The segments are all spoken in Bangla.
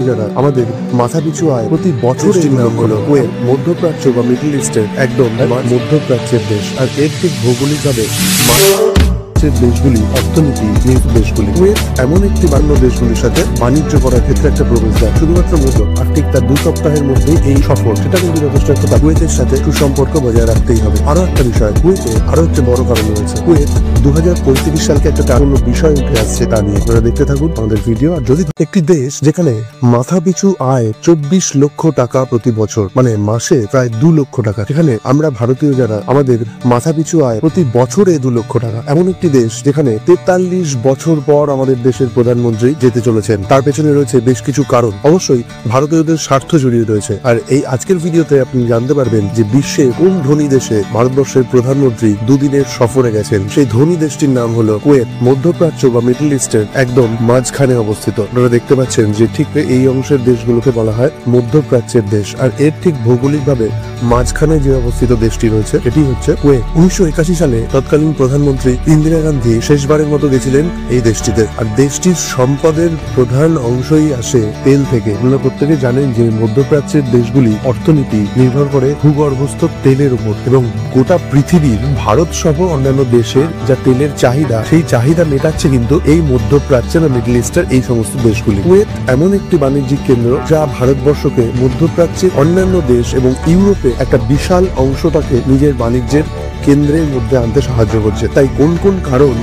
যারা আমাদের মাথাপিছু আয় প্রতি বছর নাম হলো কুয়েত, মধ্যপ্রাচ্য বা মিডল ইস্টের একদম মধ্যপ্রাচ্যের দেশ। আর এর ঠিক ভৌগোলিকভাবে দেশগুলি অর্থনীতি দেশগুলি। কুয়েত এমন একটি বান্য দেশগুলির সাথে বাণিজ্য করার ক্ষেত্রে একটা প্রবেশদ্বার, শুধুমাত্র মধ্য আর ঠিক তার 2 সপ্তাহের মধ্যেই এই সফর, সেটা কিন্তু যথেষ্ট একটা কুয়েতের সাথে সুসম্পর্ক বজায় রাখতেই হবে। আরো একটা বিষয়, কুয়েতে আরো একটা বড় কারণ রয়েছে। কুয়েত 2035 সালকে একটা টার্ম বিষয় উঠে আসছে, তা নিয়ে আপনারা দেখতে থাকুন আমাদের ভিডিও। আর যদি একটি দেশ যেখানে মাথাপিছু আয় 24 লক্ষ টাকা প্রতি বছর, মানে মাসে প্রায় 2 লক্ষ টাকা, সেখানে আমরা ভারতীয় যারা আমাদের মাথাপিছু আয় প্রতি বছরে 2 লক্ষ টাকা, এমন একটি দেশ যেখানে 43 বছর পর আমাদের দেশের প্রধানমন্ত্রী যেতে চলেছেন, তার পেছনে রয়েছে বেশ কিছু কারণ। অবশ্যই ভারতীয়দের স্বার্থ জড়িয়ে রয়েছে। আর এই আজকের ভিডিওতে আপনি জানতে পারবেন যে বিশ্বে কোন ধনী দেশে ভারতবর্ষের প্রধানমন্ত্রী দুদিনের সফরে গেছেন। সেই ধনী দেশটির নাম হলো কুয়েত, মধ্যপ্রাচ্য বা মিডল ইস্টের একদম মাঝখানে অবস্থিত। আপনারা দেখতে পাচ্ছেন যে ঠিক এই অংশের দেশগুলোকে বলা হয় মধ্যপ্রাচ্যের দেশ। আর এর ঠিক ভৌগোলিকভাবে মাঝখানে যে অবস্থিত দেশটি রয়েছে এটি হচ্ছে কুয়েত। 1981 সালে তৎকালীন প্রধানমন্ত্রী ইন্দিরা গান্ধী শেষবারের মতো গেছিলেন এই দেশটিতে। আর দেশটির সম্পদের প্রধান অংশই আসে তেল থেকে। আপনারা প্রত্যেকে জানেন যে মধ্যপ্রাচ্যের দেশগুলি অর্থনীতি নির্ভর করে ভূগর্ভস্থ তেলের উপর, এবং গোটা পৃথিবীর ভারত সহ অন্যান্য দেশের যা তেলের চাহিদা, সেই চাহিদা মেটাচ্ছে কিন্তু এই মধ্যপ্রাচ্যের বা মিডল ইস্টের এই সমস্ত দেশগুলি। কুয়েত এমন একটি বাণিজ্যিক কেন্দ্র যা ভারতবর্ষকে মধ্যপ্রাচ্যের অন্যান্য দেশ এবং ইউরোপে একটা বিশাল অংশটাকে নিজের বাণিজ্যের কেন্দ্রের মধ্যে আনতে সাহায্য করছে। তাই কোন কোন কারণ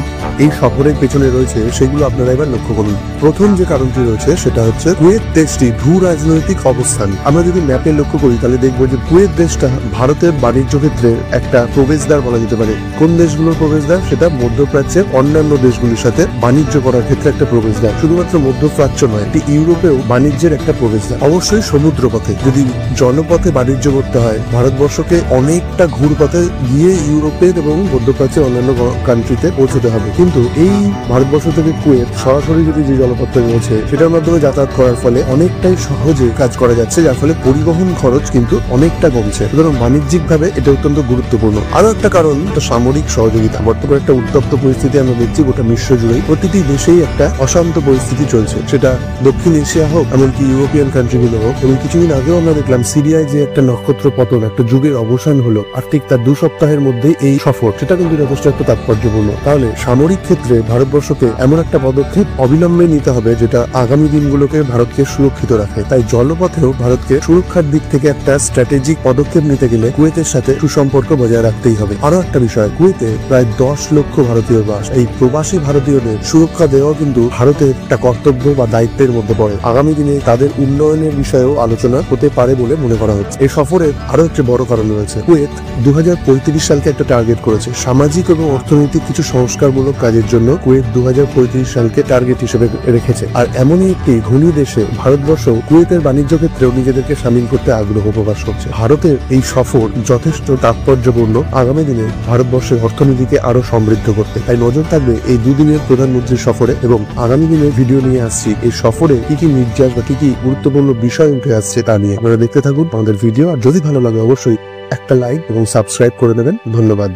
এই সফরের পেছনে রয়েছে সেগুলো আপনারা এবার লক্ষ্য করুন। প্রথম যে কারণটি রয়েছে সেটা হচ্ছে কুয়েত দেশটি ভূ রাজনৈতিক অবস্থান। আমরা যদি ম্যাপে লক্ষ্য করি তাহলে দেখবো যে কুয়েত দেশটা ভারতের বাণিজ্য ক্ষেত্রে একটা প্রবেশদ্বার বলা যেতে পারে। কোন দেশগুলোর প্রবেশদ্বার? সেটা মধ্যপ্রাচ্যের অন্যান্য দেশগুলির সাথে বাণিজ্য করার ক্ষেত্রে একটা প্রবেশদ্বার। শুধুমাত্র মধ্যপ্রাচ্য নয়, এটি ইউরোপেও বাণিজ্যের একটা প্রবেশদ্বার। অবশ্যই সমুদ্র পথে। যদি জলপথে বাণিজ্য করতে হয়, ভারতবর্ষকে অনেকটা ঘুরপথে গিয়ে ইউরোপের এবং মধ্যপ্রাচ্যের অন্যান্য কান্ট্রিতে পৌঁছতে হবে। কিন্তু এই ভারতবর্ষ থেকে কুয়েত সরাসরি যদি যে জলপথটা রয়েছে সেটার মাধ্যমে যাতায়াত করার ফলে অনেকটাই সহজে কাজ করা যাচ্ছে, যার ফলে পরিবহন খরচ কিন্তু অনেকটা কমছে। সুতরাং বাণিজ্যিক ভাবে এটা অত্যন্ত গুরুত্বপূর্ণ। আরো একটা কারণ সামরিক সহযোগিতা। বর্তমানে একটা উত্তপ্ত পরিস্থিতি আমরা দেখছি গোটা বিশ্ব জুড়েই। প্রতিটি দেশেই একটা অশান্ত পরিস্থিতি চলছে, সেটা দক্ষিণ এশিয়া হোক, এমনকি ইউরোপিয়ান কান্ট্রিগুলো হোক। এবং কিছুদিন আগেও আমরা দেখলাম সিরিয়ায় যে একটা নক্ষত্র পতন, একটা যুগের অবসান হলো, আর ঠিক তার 2 সপ্তাহের মধ্যে এই সফর, সেটা কিন্তু যথেষ্ট একটা তাৎপর্যপূর্ণ। তাহলে সামরিক ক্ষেত্রে ভারতবর্ষকে এমন একটা পদক্ষেপ অবিলম্বে নিতে হবে যেটা আগামী দিনগুলোকে ভারতকে সুরক্ষিত রাখে। তাই জলপথেও ভারতকে সুরক্ষার দিক থেকে একটা স্ট্র্যাটেজিক পদক্ষেপ নিতে গেলে কুয়েতের সাথে সুসম্পর্ক বজায় রাখতেই হবে। আরো একটা বিষয়, কুয়েতে প্রায় 10 লক্ষ ভারতীয় বাস। এই প্রবাসী ভারতীয়দের সুরক্ষা দেওয়া কিন্তু ভারতের একটা কর্তব্য বা দায়িত্বের মধ্যে পড়ে। আগামী দিনে তাদের উন্নয়নের বিষয়েও আলোচনা হতে পারে বলে মনে করা হচ্ছে। এই সফরের আরো একটি বড় কারণ রয়েছে। কুয়েত 2035 সালকে একটা টার্গেট করেছে। সামাজিক এবং অর্থনৈতিক কিছু সংস্কারমূলক কাজের জন্য কুয়েত 2035 সালকে টার্গেট হিসেবে রেখেছে। আর এমনই একটি ধনী দেশে ভারতবর্ষ কুয়েতের বাণিজ্য ক্ষেত্রেও নিজেদেরকে সামিল করতে আগ্রহ প্রকাশ করছে। ভারতের এই সফর যথেষ্ট তাৎপর্যপূর্ণ আগামী দিনে ভারতবর্ষের অর্থনীতিকে আরো সমৃদ্ধ করতে। তাই নজর থাকবে এই 2 দিনের প্রধানমন্ত্রীর সফরে, এবং আগামী দিনে ভিডিও নিয়ে আসছি এই সফরে কি কি নির্যাস বা কি কি গুরুত্বপূর্ণ বিষয় উঠে আসছে তা নিয়ে। আপনারা দেখতে থাকুন আমাদের ভিডিও। আর যদি ভালো লাগে অবশ্যই একটা লাইক এবং সাবস্ক্রাইব করে দেবেন। ধন্যবাদ।